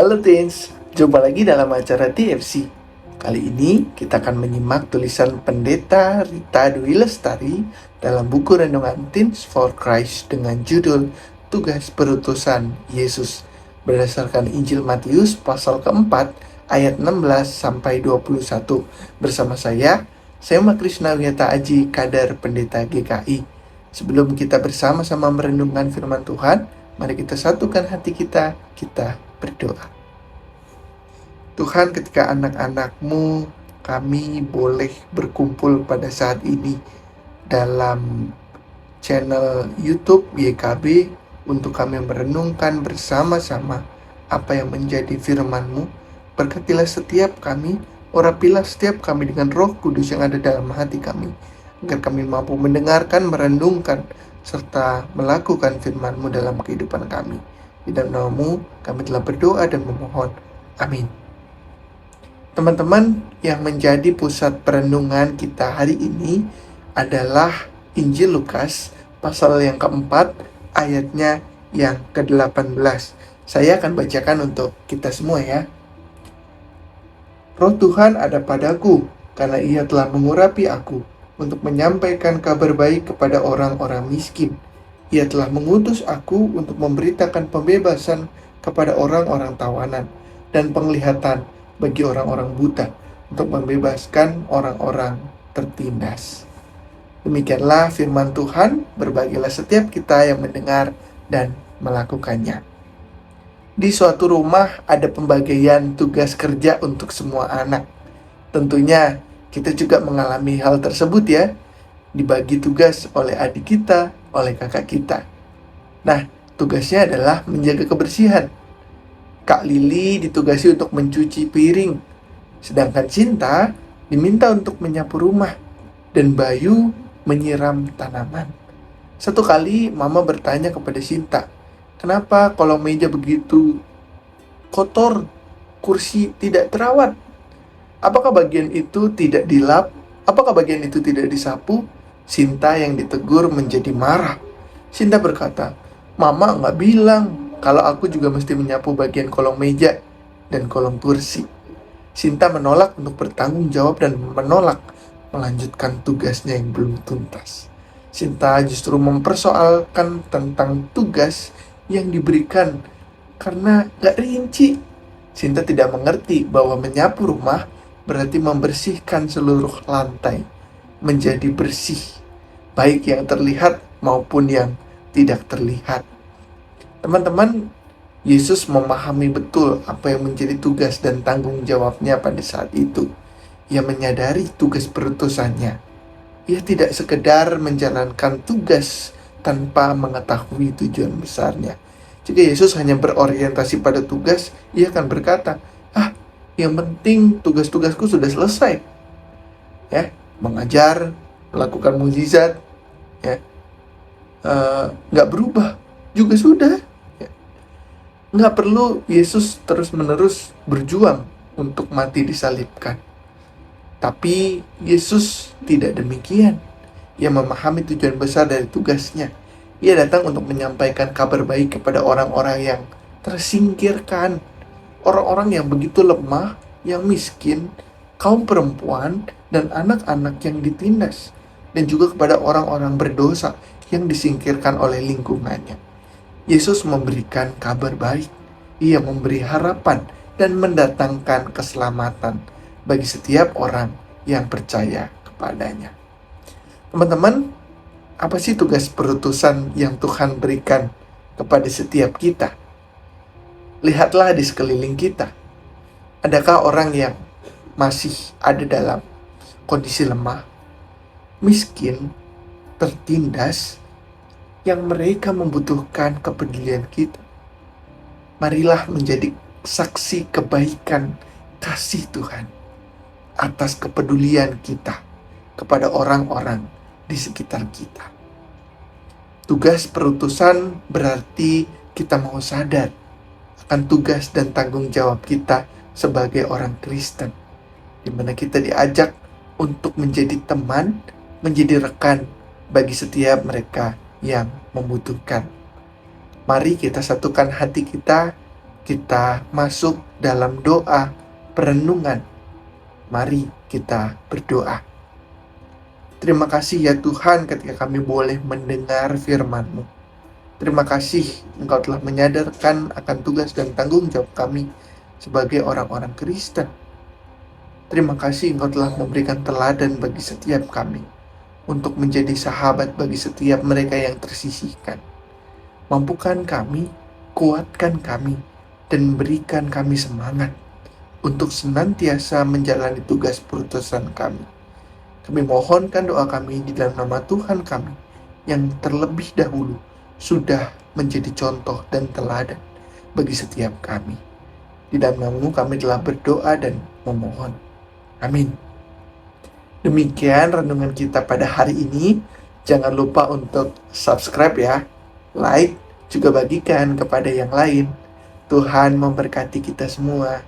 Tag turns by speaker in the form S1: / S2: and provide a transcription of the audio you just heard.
S1: Halo Teens, jumpa lagi dalam acara TFC. Kali ini kita akan menyimak tulisan Pendeta Rita Dwi Lestari dalam buku renungan Teens for Christ dengan judul Tugas Perutusan Yesus berdasarkan Injil Matius pasal keempat ayat 16 sampai 21 bersama saya Krishna Wiyata Aji, Kadar Pendeta GKI. Sebelum kita bersama-sama merenungkan firman Tuhan, mari kita satukan hati kita berdoa. Tuhan, ketika anak-anak-Mu, kami boleh berkumpul pada saat ini dalam channel YouTube YKB untuk kami merenungkan bersama-sama apa yang menjadi firman-Mu. Berkatilah setiap kami, urapilah setiap kami dengan Roh Kudus yang ada dalam hati kami, agar kami mampu mendengarkan, merenungkan, serta melakukan firman-Mu dalam kehidupan kami. Di dalam nama-Mu kami telah berdoa dan memohon. Amin. Teman-teman, yang menjadi pusat perenungan kita hari ini adalah Injil Lukas pasal yang keempat ayatnya yang ke-18. Saya akan bacakan untuk kita semua ya. Roh Tuhan ada padaku, karena Ia telah mengurapi aku untuk menyampaikan kabar baik kepada orang-orang miskin. Ia telah mengutus aku untuk memberitakan pembebasan kepada orang-orang tawanan dan penglihatan bagi orang-orang buta, untuk membebaskan orang-orang tertindas. Demikianlah firman Tuhan, berbahagialah setiap kita yang mendengar dan melakukannya. Di suatu rumah ada pembagian tugas kerja untuk semua anak. Tentunya kita juga mengalami hal tersebut ya, dibagi tugas oleh adik kita, oleh kakak kita. Nah, tugasnya adalah menjaga kebersihan. Kak Lili ditugasi untuk mencuci piring, sedangkan Cinta diminta untuk menyapu rumah, dan Bayu menyiram tanaman. Satu kali Mama bertanya kepada Cinta, kenapa kolong meja begitu kotor, kursi tidak terawat? Apakah bagian itu tidak dilap? Apakah bagian itu tidak disapu? Cinta yang ditegur menjadi marah. Cinta berkata, Mama nggak bilang kalau aku juga mesti menyapu bagian kolong meja dan kolong kursi. Cinta menolak untuk bertanggung jawab dan menolak melanjutkan tugasnya yang belum tuntas. Cinta justru mempersoalkan tentang tugas yang diberikan karena gak rinci. Cinta tidak mengerti bahwa menyapu rumah berarti membersihkan seluruh lantai menjadi bersih, baik yang terlihat maupun yang tidak terlihat. Teman-teman, Yesus memahami betul apa yang menjadi tugas dan tanggung jawabnya pada saat itu. Ia menyadari tugas perutusannya. Ia tidak sekedar menjalankan tugas tanpa mengetahui tujuan besarnya. Jika Yesus hanya berorientasi pada tugas, ia akan berkata, yang penting tugas-tugasku sudah selesai. Ya, mengajar, melakukan mukjizat, ya, nggak berubah juga sudah. Nggak perlu Yesus terus-menerus berjuang untuk mati disalibkan. Tapi Yesus tidak demikian. Ia memahami tujuan besar dari tugasnya. Ia datang untuk menyampaikan kabar baik kepada orang-orang yang tersingkirkan, orang-orang yang begitu lemah, yang miskin, kaum perempuan, dan anak-anak yang ditindas, dan juga kepada orang-orang berdosa yang disingkirkan oleh lingkungannya. Yesus memberikan kabar baik. Ia memberi harapan dan mendatangkan keselamatan bagi setiap orang yang percaya kepadanya. Teman-teman, apa sih tugas perutusan yang Tuhan berikan kepada setiap kita? Lihatlah di sekeliling kita. Adakah orang yang masih ada dalam kondisi lemah, miskin, tertindas, yang mereka membutuhkan kepedulian kita? Marilah menjadi saksi kebaikan kasih Tuhan atas kepedulian kita kepada orang-orang di sekitar kita. Tugas perutusan berarti kita mau sadar akan tugas dan tanggung jawab kita sebagai orang Kristen, di mana kita diajak untuk menjadi teman, menjadi rekan bagi setiap mereka yang membutuhkan. Mari kita satukan hati kita kita masuk dalam doa perenungan. Mari kita berdoa. Terima kasih ya Tuhan ketika kami boleh mendengar firman-Mu. Terima kasih Engkau telah menyadarkan akan tugas dan tanggung jawab kami sebagai orang-orang Kristen. Terima kasih Engkau telah memberikan teladan bagi setiap kami untuk menjadi sahabat bagi setiap mereka yang tersisihkan. Mampukan kami, kuatkan kami, dan berikan kami semangat untuk senantiasa menjalani tugas perutusan kami. Kami mohonkan doa kami di dalam nama Tuhan kami yang terlebih dahulu sudah menjadi contoh dan teladan bagi setiap kami. Di dalam nama-Mu kami telah berdoa dan memohon. Amin. Demikian renungan kita pada hari ini. Jangan lupa untuk subscribe ya, like, juga bagikan kepada yang lain. Tuhan memberkati kita semua.